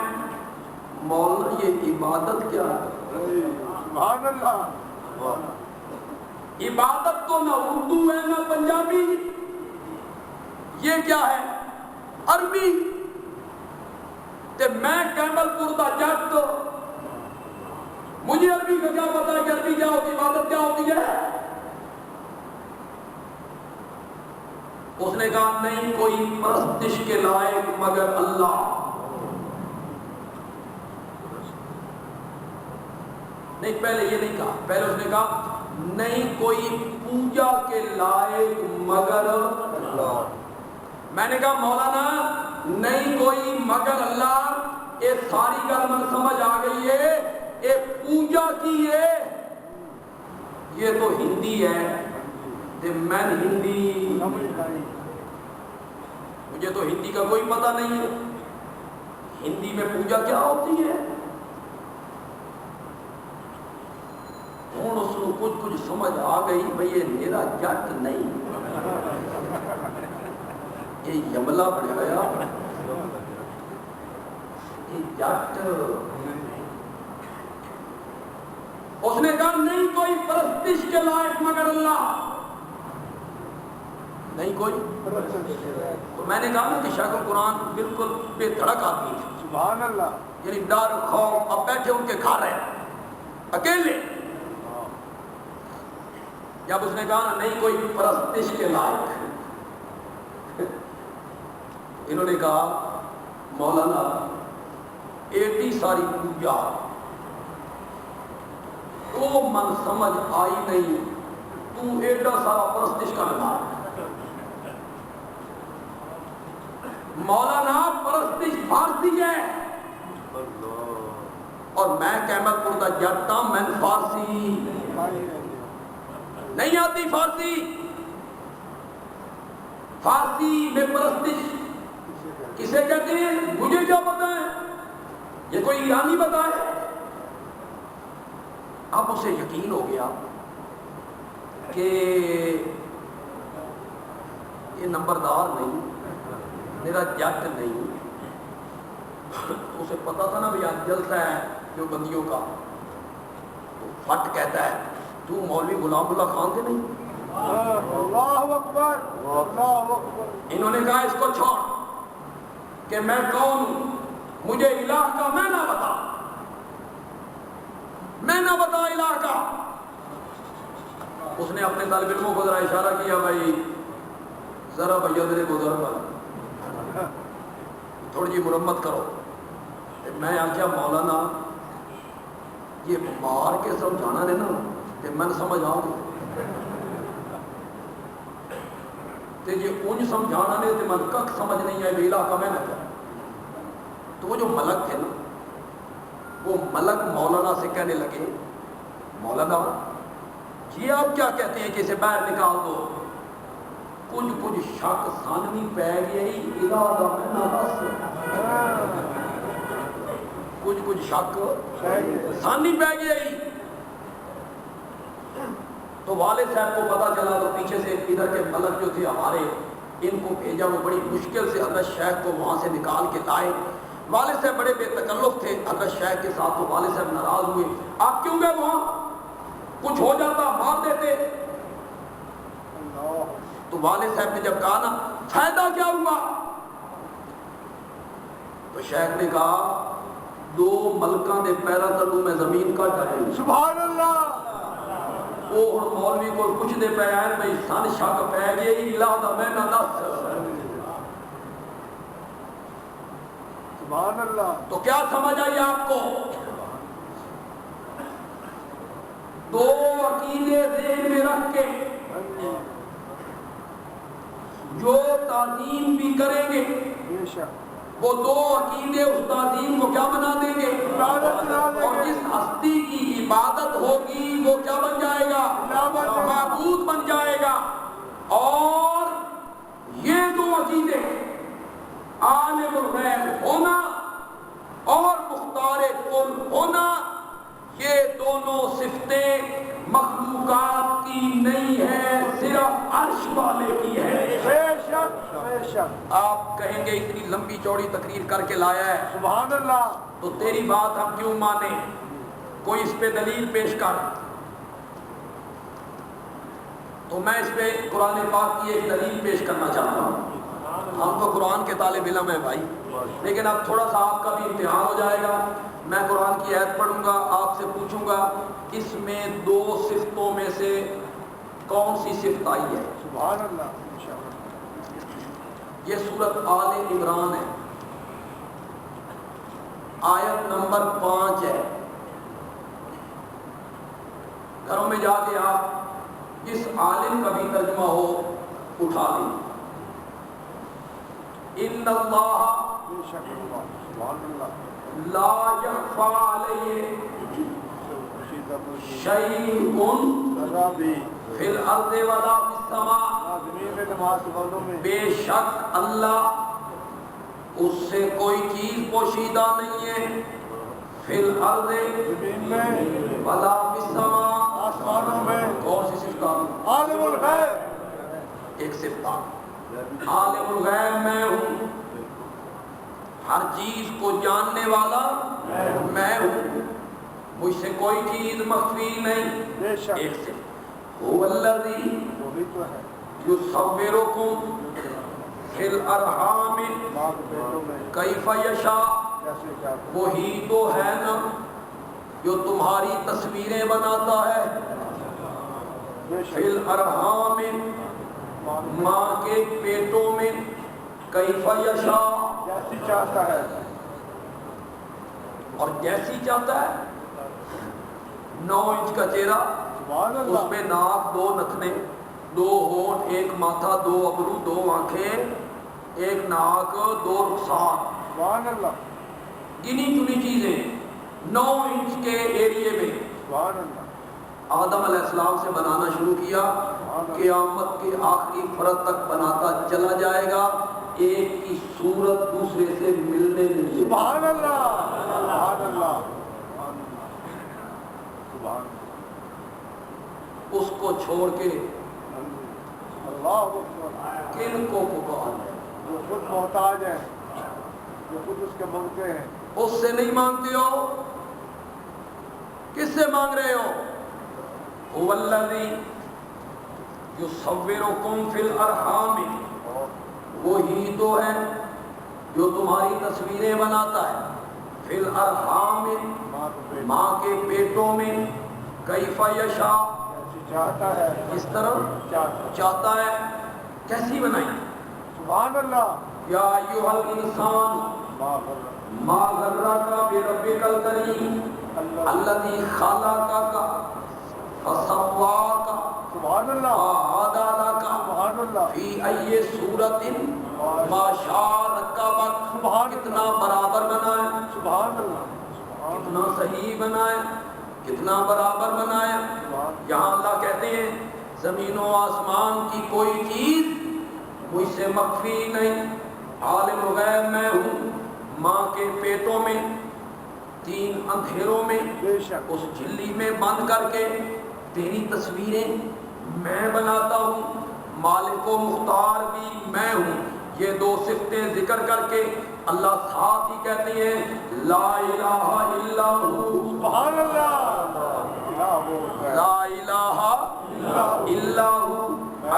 مولانا یہ عبادت کیا ہے؟ سبحان اللہ، عبادت تو نہ اردو ہے نہ پنجابی، یہ کیا ہے؟ عربی۔ تے میں کیمل پور دا جٹ، مجھے عربی کا کیا پتا ہے کہ عربی کیا ہوتی، عبادت کیا ہوتی ہے؟ اس نے کہا نہیں کوئی پرستش کے لائق مگر اللہ۔ نہیں پہلے یہ نہیں کہا، پہلے اس نے کہا نہیں کوئی پوجا کے لائق مگر اللہ۔ میں نے کہا مولانا نہیں کوئی مگر اللہ، یہ ساری گل من سمجھ آ گئی ہے، یہ پوجا کی ہے، یہ تو ہندی ہے، میں ہندی، مجھے تو ہندی کا کوئی پتہ نہیں ہے، ہندی میں پوجا کیا ہوتی ہے؟ ہوں اس کو کچھ سمجھ آ گئی بھئی یہ میرا جٹ نہیں، یہ یملا بڑھایا، یہ جٹ۔ اس نے کہا نہیں کوئی پرستش کے لائق مگر اللہ، نہیں کوئی۔ تو میں نے کہا نا کہ شیخ القرآن بالکل بے دھڑک آدمی ہے، سبحان اللہ، یعنی ڈر خوف، اب بیٹھے ان کے گھر ہیں اکیلے، جب اس نے کہا نہیں کوئی پرستش کے لائق، انہوں نے کہا مولانا ایڈی ساری پوجا تو من سمجھ آئی نہیں، تو ایڈا سارا پرستش کا نام۔ مولانا پرستش فارسی ہے اور میں کیمل پور دا جٹ ہاں، میں فارسی، نہیں آتی فارسی، فارسی میں پرستش کسے کہتے ہیں؟ مجھے کیا پتا ہے، یہ کوئی ایرانی بتائے؟ اب اسے یقین ہو گیا کہ یہ نمبردار نہیں، میرا جٹ نہیں. اسے پتا تھا نا بھی آج جلتا ہے جو بندیوں کا، تو فٹ کہتا ہے تو مولوی غلام اللہ خان کے نہیں؟ اللہ اکبر اللہ اکبر. انہوں نے کہا اس کو چھوڑ کہ میں کون ہوں، مجھے الہ کا میں نہ بتا، میں نہ بتا الہ کا. اس نے اپنے طالب علموں کو ذرا اشارہ کیا، بھائی ذرا بھیا گزر پر تھوڑی جی مرمت کرو. میں آخیا مولانا یہ مار کے سمجھانا نے نا کہ میں سمجھ آؤں تے یہ انج سمجھانا نے تے من کک سمجھ نہیں آئے ویلا کا میں نہ کیا. تو وہ جو ملک ہے نا، وہ ملک مولانا سے کہنے لگے مولانا یہ آپ کیا کہتے ہیں کہ اسے باہر نکال دو؟ کچھ شک سانوی پہ گئی الہ دا میں نہ دس، کچھ شک سانی پہ گئی. تو والد صاحب کو پتا چلا تو پیچھے سے ادھر کے ملک جو تھے ہمارے، ان کو بھیجا، وہ بڑی مشکل سے حضرت شیخ کو وہاں سے نکال کے لائے. والد صاحب بڑے بے تکلف تھے حضرت شیخ کے ساتھ، تو والد صاحب ناراض ہوئے، آپ کیوں گئے وہاں؟ کچھ ہو جاتا مار دیتے. تو والد صاحب نے جب کہا نا فائدہ کیا ہوا، تو شیخ نے کہا دو ملکاں دے پیرا تلو میں زمین کٹ آئی. سبحان اللہ. وہ ہن مولوی کو کچھ دے پہ آئے میں سن شک پہ گئی الہ دا میں نہ دس. سبحان اللہ. تو کیا سمجھ آئی آپ کو؟ دو عقیدے ذہن میں رکھ کے جو تعظیم بھی کریں گے بے شک وہ دو عقیدے اس تعظیم کو کیا بنا دیں گے؟ اور جس ہستی کی عبادت ہوگی وہ کیا بن جائے گا؟ معبود بن جائے گا. اور یہ دو عقیدے عالم الغیب ہونا اور مختار کل ہونا، یہ دونوں صفتیں مخلوقات کی نہیں ہے، صرف عرش والے کی ہے. بے شک بے شک. آپ کہیں گے اتنی لمبی چوڑی تقریر کر کے لایا ہے، سبحان اللہ. تو تیری بات ہم کیوں مانیں؟ کوئی اس پہ دلیل پیش کر. تو میں اس پہ قرآن پاک کی ایک دلیل پیش کرنا چاہتا ہوں. ہم تو قرآن کے طالب علم ہیں بھائی، لیکن اب تھوڑا سا آپ کا بھی امتحان ہو جائے گا. میں قرآن کی آیت پڑھوں گا، آپ سے پوچھوں گا اس میں دو صفتوں میں سے کون سی صفت آئی ہے. سبحان اللہ. یہ سورۃ آل عمران ہے، آیت نمبر 5 ہے. گھروں میں جا کے آپ جس عالم کا بھی ترجمہ ہو اٹھا لیں. ان اللہ بے شک اللہ. سبحان اللہ. لا یخفی علیہ شیء فی الارض ولا فی السماء. زمین میں نماز والوں میں بے شک اللہ اس سے کوئی چیز پوشیدہ نہیں ہے، فی الارض زمین میں ولا فی السماء، آسمانوں میں. کون سی صفت؟ عالم الغیب. ایک صفت عالم الغیب میں ہوں، ہر چیز کو جاننے والا میں ہوں، مجھ سے کوئی چیز مخفی نہیں. بے شک. ایک سے هو الذی وہی تو ہے. یصورکم فی الارحام ماں کے پیٹوں میں کیف یشاء. کیسے چاہتے. وہی تو ہے نا جو تمہاری تصویریں بناتا ہے. بے فی شک. الارحام ماں کے پیٹوں میں کیف یشاء، جیسی چاہتا ہے. اور جیسی چاہتا ہے. 9 انچ کا چہرہ، سبحان اس اللہ. میں ناک، 2 نتنے، 2 ہونٹ، 1 ماتھا، 2 ابرو، 2 آنکھیں، 1 ناک، 2 رخسار. سبحان اللہ. گنی چنی چیزیں 9 انچ کے ایریے میں. سبحان اللہ. آدم علیہ السلام سے بنانا شروع کیا، قیامت کے آخری فرد تک بناتا چلا جائے گا، ایک کی صورت دوسرے سے ملنے نہیں۔ سبحان اللہ، سبحان اللہ، سبحان اس کو چھوڑ کے اللہ، کن کو پکار ہے؟ جو خود محتاج ہے، جو خود اس کے منگتے ہیں، اس سے نہیں مانگتے ہو، کس سے مانگ رہے ہو؟ هو الذی یصورکم فی الارحام، وہی تو ہے جو تمہاری تصویریں بناتا ہے، فی الارحام، ماں کے پیٹوں میں، کیف یشاء، چاہتا ہے، اس طرح چاہتا ہے، کیسی بنائی؟ سبحان اللہ، یا ایھا الانسان ما غرک بربک الکریم الذی خلقک فسواک سبحان اللہ، فعدلک سبحان اللہ، فی ای صورت ما شاء رکبک، کتنا برابر بنایا، سبحان اللہ، کتنا صحیح بنایا، کتنا برابر بنایا۔ یہاں اللہ کہتے ہیں زمین و آسمان کی کوئی چیز مجھ سے مخفی نہیں، عالم الغیب میں ہوں، ماں کے پیٹوں میں 3 اندھیروں میں بے شک، اس جھلی میں بند کر کے تیری تصویریں میں بناتا ہوں، مالک و مختار بھی میں ہوں۔ یہ 2 صفتیں ذکر کر کے اللہ ساتھ ہی کہتے ہیں لا الہ الا ہو، سبحان اللہ، لا الہ الا ہو۔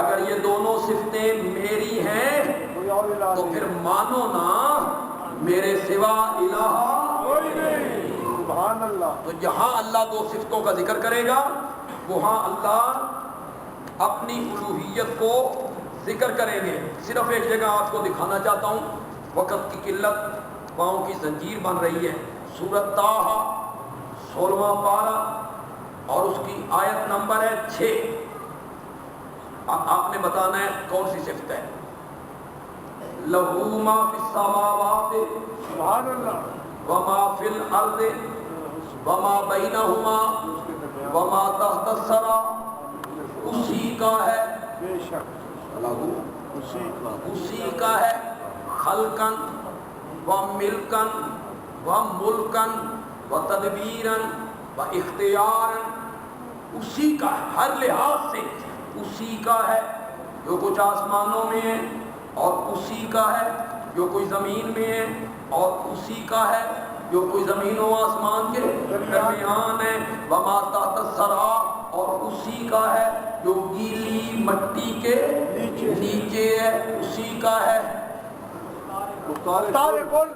اگر یہ دونوں صفتیں میری ہیں کوئی اور الہ تو نہیں، پھر مانو نا میرے سوا الہ۔ کوئی نہیں، سبحان اللہ، تو جہاں اللہ 2 صفتوں کا ذکر کرے گا وہاں اللہ اپنی الوہیت کو ذکر کریں گے۔ صرف ایک جگہ آپ کو دکھانا چاہتا ہوں، وقت کی قلت پاؤں کی زنجیر بن رہی ہے۔ سورۃ طٰہٰ 16واں پارہ اور اس کی آیت نمبر ہے 6۔ آپ نے بتانا ہے کون سی صفت ہے۔ لَهُ مَا فِي السَّمَاوَاتِ سبحان اللہ، وَمَا فِي الْأَرْضِ وَمَا بَيْنَهُمَا وَمَا تَحْتَ الثَّرَىٰ، اسی کا ہے، بے شک، اسی کا ہے، خلقاً و ملکاً و ملکاً و تدبیراً و اختیاراً، اسی کا ہے، ہر لحاظ سے اسی کا ہے جو کچھ آسمانوں میں ہے، اور اسی کا ہے جو کوئی زمین میں ہے، اور اسی کا ہے جو کوئی زمین و آسمان کے درمیان ہے، وما تحت الثریٰ، اور اسی کا ہے جو گیلی مٹی کے نیچے ہے، اسی کا ہے۔ مختار کل،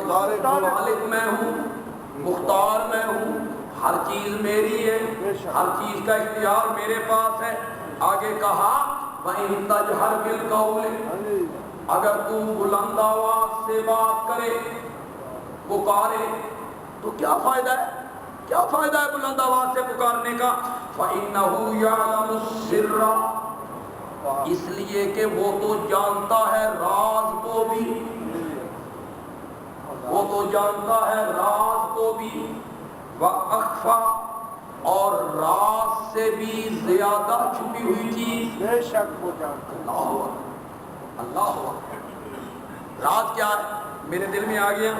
مالک میں ہوں، مختار میں ہوں، ہر چیز میری ہے، ہر چیز کا اختیار میرے پاس ہے۔ آگے کہا وَإِن تَجْهَرْ بِالْقَوْلِ، اگر تو بلند آواز سے بات کرے، پکارے، تو کیا فائدہ ہے؟ کیا فائدہ ہے بلند آواز سے پکارنے کا؟ فَإِنَّهُ يَعْلَمُ السِّرَّ، اس لیے کہ وہ تو جانتا ہے راز کو بھی، وہ تو جانتا ہے راز کو بھی، وَأَخْفَى، اور راز سے بھی زیادہ چھپی ہوئی چیز، بے شک وہ جانتا ہے۔ اللہ اکبر، اللہ اکبر۔ راز کیا ہے؟ میرے دل میں آ گیا،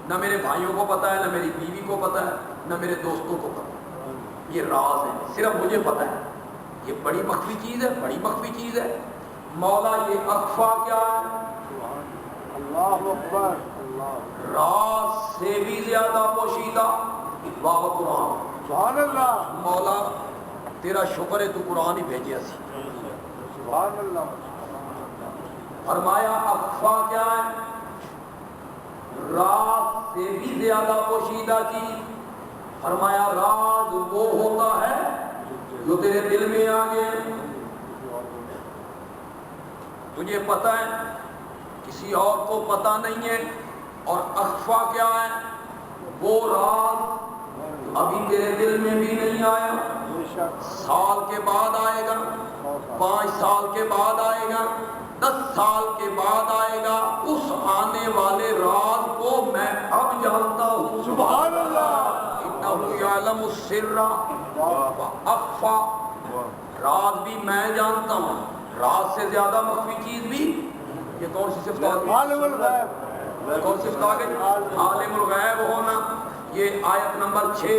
نہ میرے بھائیوں کو پتا ہے، نہ میری بیوی کو پتا ہے، نہ میرے دوستوں کو پتا ہے، یہ راز ہے، صرف مجھے پتا ہے۔ یہ بڑی مخفی چیز ہے، بڑی مخفی چیز ہے۔ مولا یہ اخفا کیا ہے؟ اللہ اکبر، اللہ، راز سے بھی زیادہ پوشیدہ، واہ قرآن۔ سبحان اللہ، مولا تیرا شکر ہے تو قرآن ہی بھیجیا سی۔ سبحان اللہ، فرمایا اخفا کیا ہے؟ راز سے بھی زیادہ پوشیدہ چیز۔ فرمایا راز وہ ہوتا ہے جو تیرے دل میں آ گئے، تجھے پتہ ہے، کسی اور کو پتہ نہیں ہے۔ اور اخفا کیا ہے؟ وہ راز ابھی تیرے دل میں بھی نہیں آیا، بے شک، سال کے بعد آئے گا، 5 سال کے بعد آئے گا، 10 سال کے بعد آئے گا۔ اس آنے والے راز کو میں اب جانتا ہوں۔ سبحان اللہ، انہ یعلم السر واخفی، راز بھی میں جانتا ہوں، راز سے زیادہ مخفی چیز بھی۔ یہ کون سی صفت آ گئی؟ عالم الغیب، کون سی صفت آ گئی؟ عالم الغیب ہونا۔ یہ آیت نمبر 6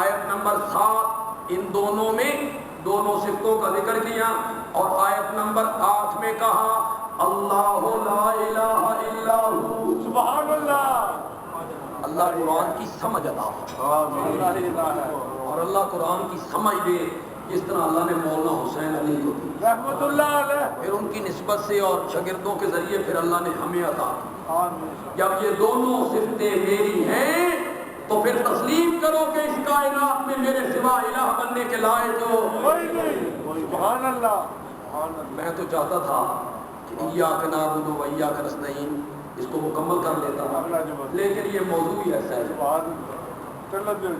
آیت نمبر 7 ان دونوں میں دونوں صفتوں کا ذکر کیا، اور آیت نمبر 8 میں کہا اللہ لا الہ الا ہو۔ سبحان اللہ، اللہ قرآن کی سمجھ عطا فرمائے، اور اللہ قرآن کی سمجھ دے جس طرح اللہ نے مولانا حسین علی کو دی، رحمت اللہ علیہ، پھر ان کی نسبت سے اور شاگردوں کے ذریعے پھر اللہ نے ہمیں عطا کی۔ آمین۔ جب یہ دونوں صفتیں میری ہیں تو پھر تسلیم کرو کہ اس کائنات میں میرے سوا الہ بننے کے لائق ہو کوئی نہیں۔ سبحان اللہ، سبحان اللہ۔ میں تو چاہتا تھا کہ ایاک نعبد و ایاک نستعین اس کو مکمل کر لیتا، لیکن یہ موضوع ہی ایسا ہے سبحان اللہ، چلو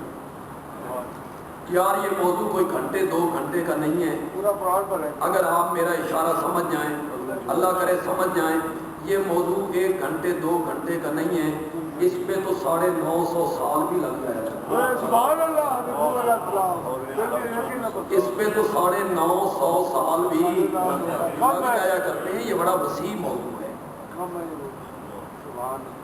یار، یہ موضوع کوئی گھنٹے 2 گھنٹے کا نہیں ہے۔ پورا قرآن پر ہے۔ اگر آپ میرا اشارہ سمجھ جائیں، اللہ کرے سمجھ جائیں، یہ موضوع 1 گھنٹے 2 گھنٹے کا نہیں ہے، اس پہ تو 950 سال بھی لگ جائے گا۔ سبحان اللہ، اس پہ تو 950 سال بھی لگ جایا کرتے ہیں۔ یہ بڑا وسیع موضوع ہے۔ سبحان اللہ۔